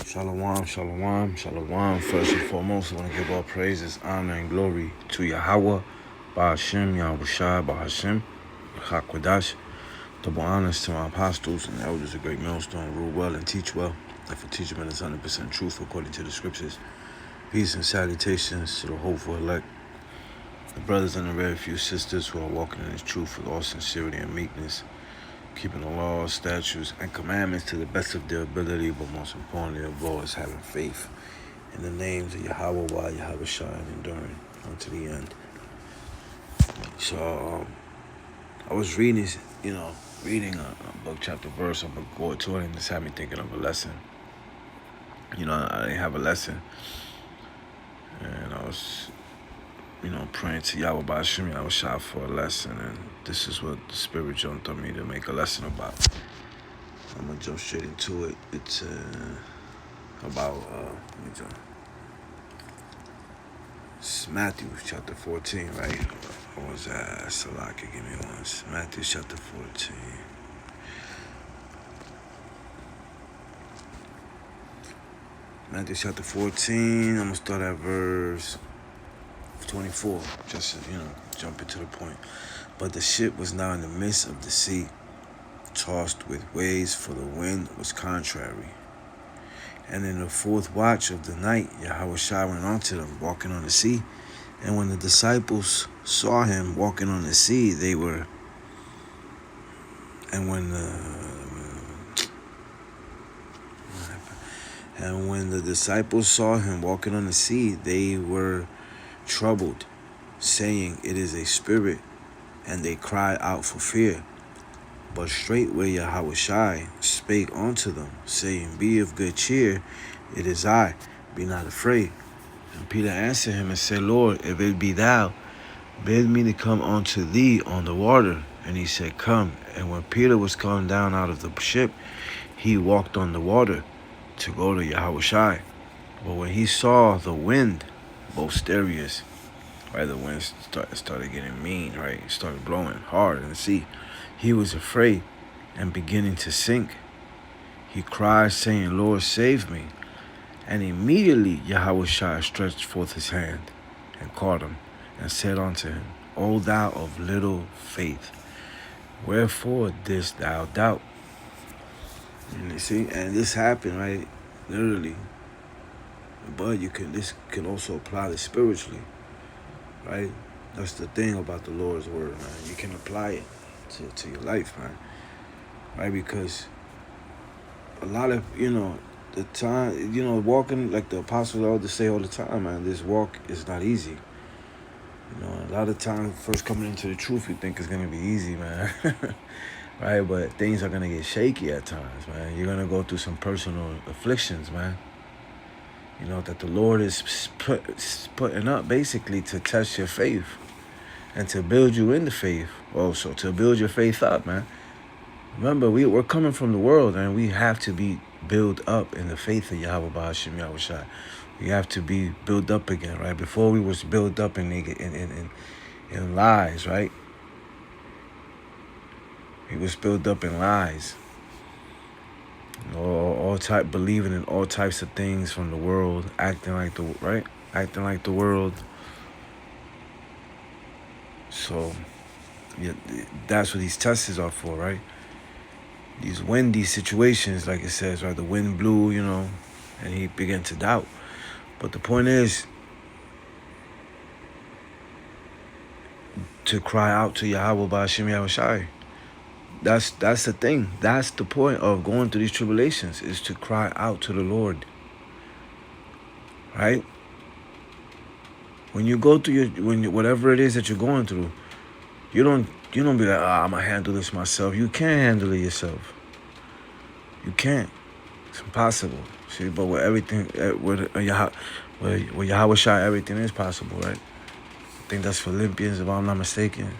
Shalom, shalom, shalom. First and foremost, I want to give all praises, honor, and glory to Yahweh, Ba'ashem, Yahushua, Ba'ashem, Hakwadash. Double honors to my apostles and elders of Great Millstone, rule well and teach well. And for teaching is 100% truth according to the scriptures. Peace and salutations to the hopeful elect, the brothers and the very few sisters who are walking in this truth with all sincerity and meekness, keeping the laws, statutes, and commandments to the best of their ability, but most importantly of all is having faith in the names of Yahweh, Yahweh Shai, and enduring unto the end. So I was reading, reading a book, chapter, verse. I'm going to go to it, and this had me thinking of a lesson. I didn't have a lesson, and I was, praying to Yahweh Ba'ashem, Yahweh Shai for a lesson, and this is what the Spirit jumped on me to make a lesson about. I'm going to jump straight into it. It's about, it's Matthew chapter 14, right? What was that? Salaki, give me once. Matthew chapter 14. Matthew chapter 14, I'm going to start at verse 24, just to, jump into the point. But the ship was now in the midst of the sea, tossed with waves, for the wind was contrary. And in the fourth watch of the night, Yahweh Shai went unto them, walking on the sea. And when the disciples saw him walking on the sea, they were troubled, saying, It is a spirit, and they cried out for fear. But straightway Yahweh Shai spake unto them, saying, Be of good cheer, it is I, be not afraid. And Peter answered him and said, Lord, if it be thou, bid me to come unto thee on the water. And he said, Come. And when Peter was come down out of the ship, he walked on the water to go to Yahweh Shai. But when he saw the wind boisterous, right, the wind started getting mean, right, it started blowing hard in the sea, he was afraid, and beginning to sink, he cried, saying, Lord, save me. And immediately Yahweh Shai stretched forth his hand, and caught him, and said unto him, O thou of little faith, wherefore didst thou doubt? And you see, and this happened, right, literally. But this can also apply this spiritually, right? That's the thing about the Lord's word, man. You can apply it to your life, man. Right? Because a lot of, the time, walking, like the apostles always say all the time, man, this walk is not easy. A lot of times, first coming into the truth, you think it's going to be easy, man. Right? But things are going to get shaky at times, man. You're going to go through some personal afflictions, man. That the Lord is putting up basically to test your faith and to build you in the faith. Also, to build your faith up, man. Remember, we're coming from the world, and we have to be built up in the faith of Yahweh Ba'ashem Yahweh Shai. We have to be built up again, right? Before we was built up in lies, right? We was built up in lies. Believing in all types of things from the world, acting like the world. So, yeah, that's what these tests are for, right? These windy situations, like it says, right? The wind blew, and he began to doubt. But the point is to cry out to Yahweh Ba'ashem Yahweh Shai. That's the thing. That's the point of going through these tribulations, is to cry out to the Lord. Right? When you go through whatever it is that you're going through, you don't be like, I'm gonna handle this myself. You can't handle it yourself. You can't. It's impossible. See, but with everything, with Yahweh Shai, everything is possible, right? I think that's Philippians, if I'm not mistaken.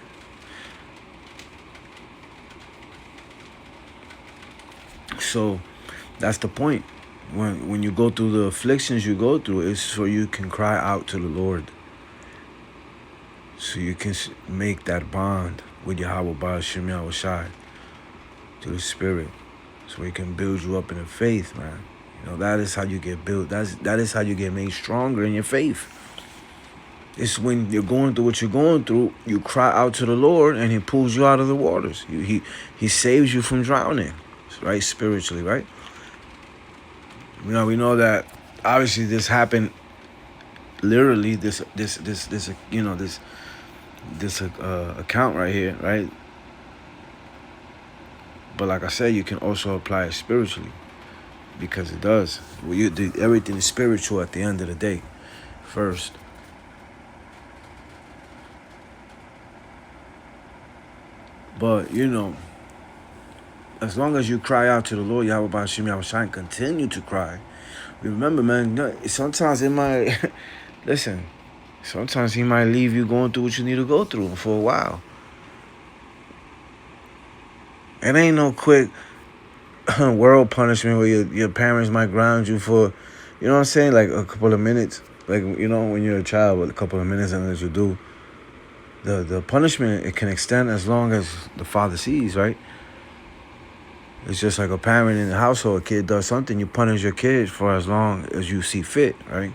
So that's the point. When you go through the afflictions you go through, it's so you can cry out to the Lord. So you can make that bond with Yahweh Ba'ashem Yahweh Shai through the Spirit. So he can build you up in the faith, man. You know, that is how you get built. That is how you get made stronger in your faith. It's when you're going through what you're going through, you cry out to the Lord and he pulls you out of the waters. He saves you from drowning, right? Spiritually, right? You know, we know that obviously this happened literally, this you know, this account right here, right? But like I said, you can also apply it spiritually because it does. Well, everything is spiritual at the end of the day first. But, you know, as long as you cry out to the Lord, Yahweh Bashim Yahushai, continue to cry. Remember, man, sometimes it might, listen, sometimes he might leave you going through what you need to go through for a while. It ain't no quick world punishment where your parents might ground you for, you know what I'm saying, like a couple of minutes. Like, you know, when you're a child, with a couple of minutes and as you do. The punishment, it can extend as long as the father sees, right? It's just like a parent in the household. A kid does something, you punish your kid for as long as you see fit, right?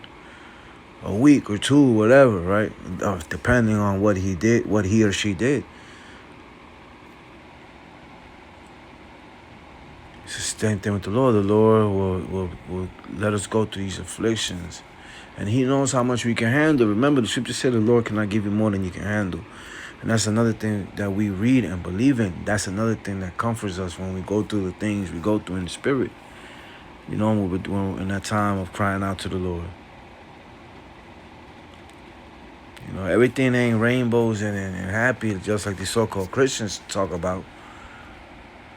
A week or two, whatever, right? Depending on what he did, what he or she did. It's the same thing with the Lord. The Lord will let us go through these afflictions. And he knows how much we can handle. Remember, the scripture said the Lord cannot give you more than you can handle. And that's another thing that we read and believe in. That's another thing that comforts us when we go through the things we go through in the spirit. You know, when we're doing in that time of crying out to the Lord. You know, everything ain't rainbows and happy, just like the so-called Christians talk about.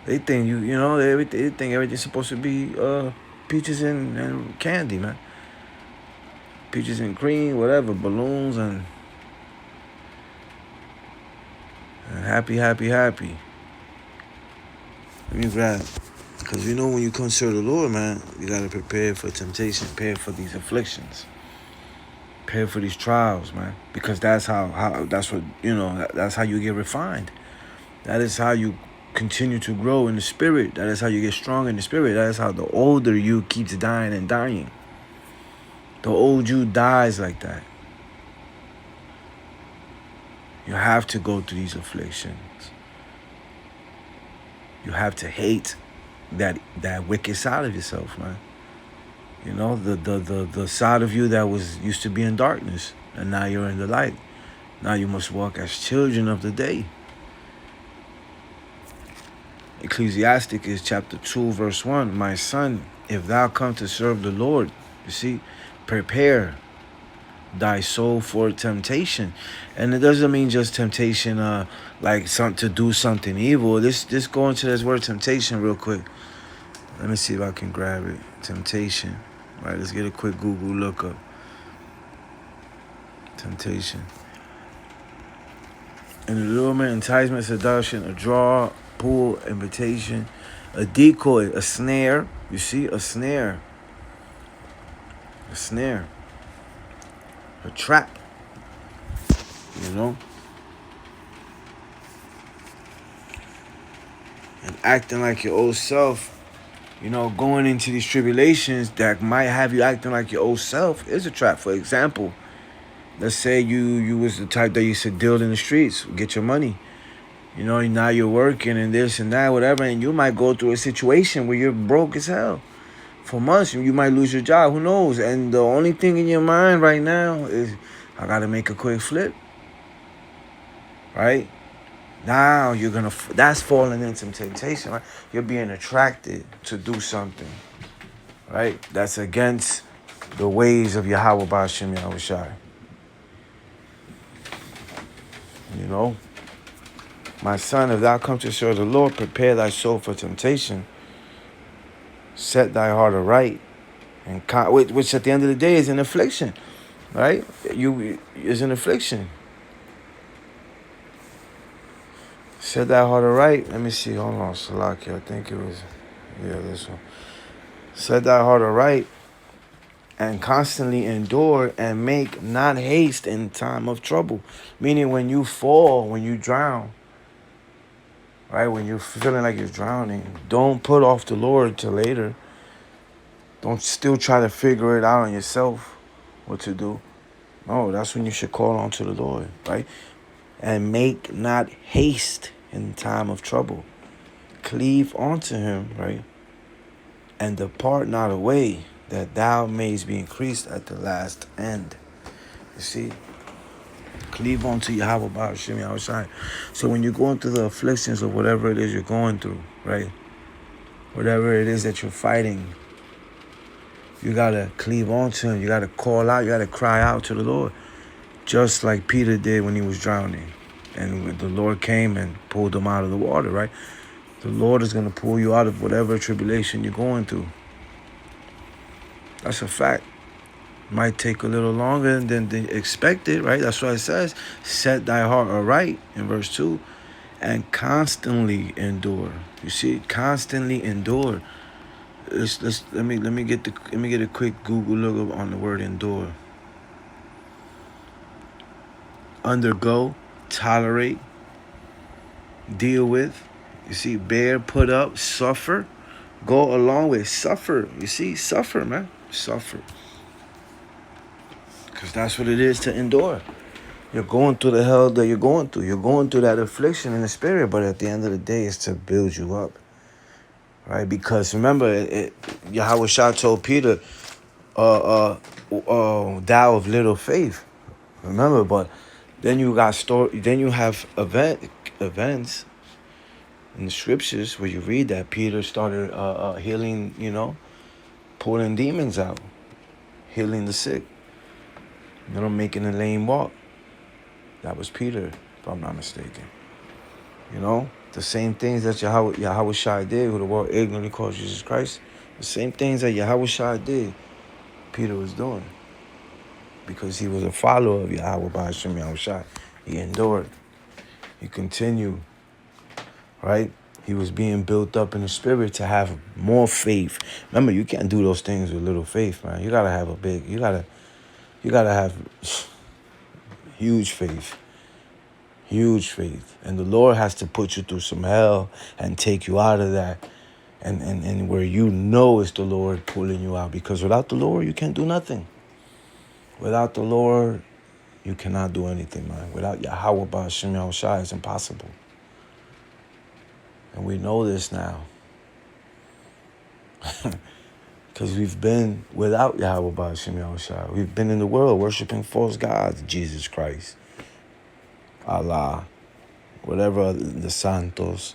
They think you know, they think everything's supposed to be peaches and candy, man. Peaches and cream, whatever, balloons and happy. Let me grab, because you know when you come serve the Lord, man, you gotta prepare for temptation, prepare for these afflictions, prepare for these trials, man, because that's how that's what, you know, that's how you get refined. That is how you continue to grow in the spirit. That is how you get strong in the spirit. That is how the older you keeps dying and dying. The old you dies like that. You have to go through these afflictions. You have to hate that wicked side of yourself, man. You know, the side of you that used to be in darkness, and now you're in the light. Now you must walk as children of the day. Ecclesiasticus chapter 2, verse 1. My son, if thou come to serve the Lord, you see, prepare thy soul for temptation. And it doesn't mean just temptation like to do something evil. Just go into this word temptation real quick. Let me see if I can grab it. Temptation. All right, let's get a quick Google look up. Temptation. An allurement, enticement, seduction, a draw, pull, invitation, a decoy, a snare. You see, a snare. A snare. A trap. You know? And acting like your old self, you know, going into these tribulations that might have you acting like your old self is a trap. For example, let's say you was the type that used to deal in the streets, get your money. You know, now you're working and this and that, whatever, and you might go through a situation where you're broke as hell for months. You might lose your job, who knows? And the only thing in your mind right now is, I gotta make a quick flip, right? Now you're gonna, that's falling into temptation, right? You're being attracted to do something, right? That's against the ways of Yahweh Ba'ashem Yahushai. You know? My son, if thou come to serve the Lord, prepare thy soul for temptation. Set thy heart aright, and which at the end of the day is an affliction, right? Is an affliction. Set thy heart aright. Let me see. Hold on, Salaki. I think it was, this one. Set thy heart aright, and constantly endure, and make not haste in time of trouble. Meaning, when you fall, when you drown, right? When you're feeling like you're drowning, don't put off the Lord till later. Don't still try to figure it out on yourself what to do. No, that's when you should call on to the Lord, right? And make not haste in time of trouble. Cleave unto him, right? And depart not away, that thou mayest be increased at the last end. You see? Cleave unto Yahweh Ba'ashim Yahushai. So when you're going through the afflictions of whatever it is you're going through, right? Whatever it is that you're fighting, you got to cleave onto him. You got to call out. You got to cry out to the Lord. Just like Peter did when he was drowning. And the Lord came and pulled him out of the water, right? The Lord is going to pull you out of whatever tribulation you're going through. That's a fact. Might take a little longer than expected, right? That's what it says. Set thy heart aright in verse 2 and constantly endure. You see, constantly endure. Let me get a quick Google look on the word endure. Undergo, tolerate, deal with. You see, bear, put up, suffer, go along with, suffer. You see, suffer, man, suffer. Because that's what it is to endure. You're going through the hell that you're going through. You're going through that affliction in the spirit, but at the end of the day, it's to build you up. Right? Because remember, Yahweh Shah told Peter, thou of little faith. Remember, but then you got then you have events in the scriptures where you read that Peter started healing, pulling demons out, healing the sick, making the lame walk. That was Peter, if I'm not mistaken. The same things that Yahweh Shai did, who the world ignorantly calls Jesus Christ, the same things that Yahweh Shai did, Peter was doing. Because he was a follower of Yahweh Ba'ashim Yahweh Shai. He endured. He continued. Right? He was being built up in the spirit to have more faith. Remember, you can't do those things with little faith, man. You gotta have you gotta have huge faith. Huge faith. And the Lord has to put you through some hell and take you out of that. And where it's the Lord pulling you out. Because without the Lord, you can't do nothing. Without the Lord, you cannot do anything, man. Without Yahweh Ba'ashim Yahushai, it's impossible. And we know this now. Because we've been without Yahweh Ba'ashim Yahushai. We've been in the world worshiping false gods, Jesus Christ, Allah, whatever, the Santos,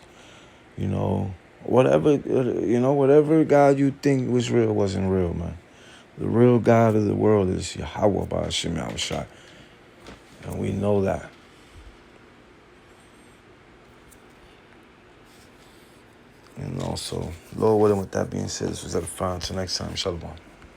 whatever God you think was real wasn't real, man. The real God of the world is Yahweh Ba'ashim Yahushai. And we know that. And also, Lord willing, with that being said, this was edifying. Until next time, Shalom.